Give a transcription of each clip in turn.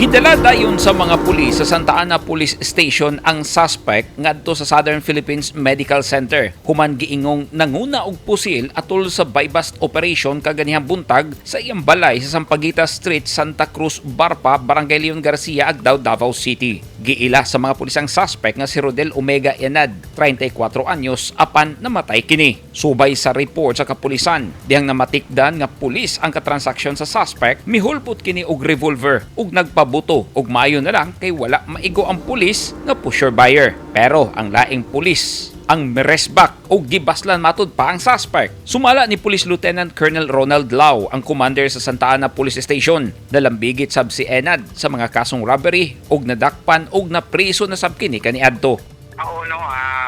Gidala dayon sa mga pulis sa Santa Ana Police Station ang suspect ngadto sa Southern Philippines Medical Center. Human giingong nanguna og pusil atol sa buy-bust operation kaganihang buntag sa iyang balay sa Sampaguita Street, Santa Cruz, Barpa, Barangay Leon Garcia, Agdao, Davao City. Giila sa mga pulis ang suspect nga si Rodel Omega Yanad, 34 anyos, apan namatay kini. Subay sa report sa kapulisan, dihang namatikdan nga pulis ang katransaksyon sa suspect, mihulpot kini og revolver ug nagpabuto og maayo na lang kay wala maigo ang pulis nga pusher buyer. Pero ang laing pulis ang meresbak o gibaslan matud pa ang suspect. Sumala ni Police Lieutenant Colonel Ronald Lau, ang commander sa Santa Ana Police Station. Nalambigit sab si Enad sa mga kasong robbery og nadakpan og napriso na sab kini kaniadto.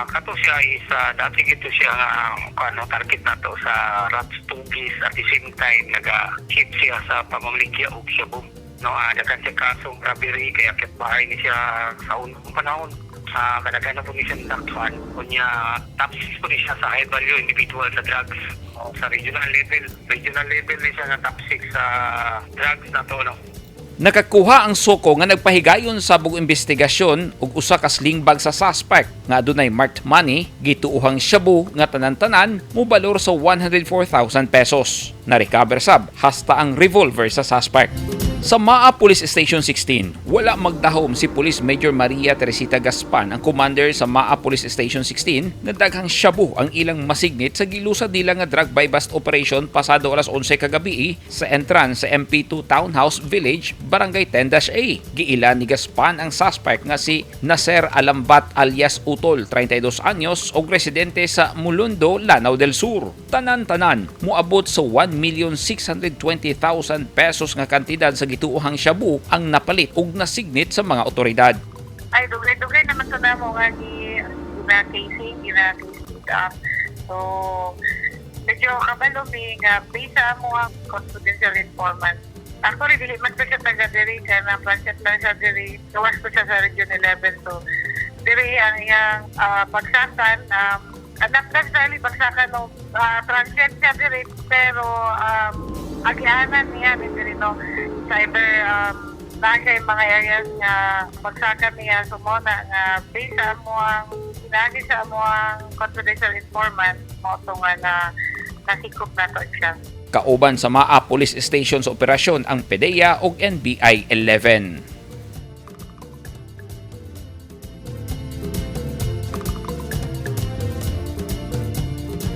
Kato siya is dati ito siya target nato sa Rats Tugis at the same time naga-hit siya sa pamamaligya og Shabu. Dagan siya kasong robbery kaya bahay ni siya sa unang panahon. Kadaghan na po niya siyang dakpan. Kunya top 6 po niya sa high value individual sa drugs. Sa regional level niya siya na top 6 sa drugs na to. Nakakuha ang soko nga nagpahigayon sa bug investigasyon ug usa ka sling bag sa suspect nga adunay marked money, gituuhang shabu nga tanan-tanan mobalor sa 104,000 pesos. Na-recover sab hasta ang revolver sa suspect. Sa MAA Police Station 16, wala magdahom si Police Major Maria Teresita Gaspan, ang commander sa MAA Police Station 16, na daghang shabu ang ilang masignit sa gilusa nila nga drug buy-bust operation pasado alas 11 kagabi sa entrance sa MP2 Townhouse Village, Barangay 10-A. Giila ni Gaspan ang suspect nga si Naser Alambat alias Utol, 32 anyos, og residente sa Mulundo, Lanao del Sur. Tanan-tanan, muabot sa 1,620,000 pesos nga kantidad sa gituuhang shabu ang napalit ug nasignit sa mga otoridad. Ay, dugay-dugay naman ito na mo nga gina-casing. So, medyo kabalo nga based sa mga confidential informant. Actually, dili man ko siya taga-diri kaya na-planchet lang siya diri. Gawas ko siya sa Region 11. So, diri ang iyang bagsakan. Anak na sa bagsakan no, transient siya diri. Pero, agianan niya diri no. Cyber nasa yung mga areas nga magsakan niya sumuna nga based sa amuang sinagi sa amuang confidential informant mo ito nga na nasikop na to siya. Kauban sa MAA Police Station sa operasyon ang PDEA ug NBI 11.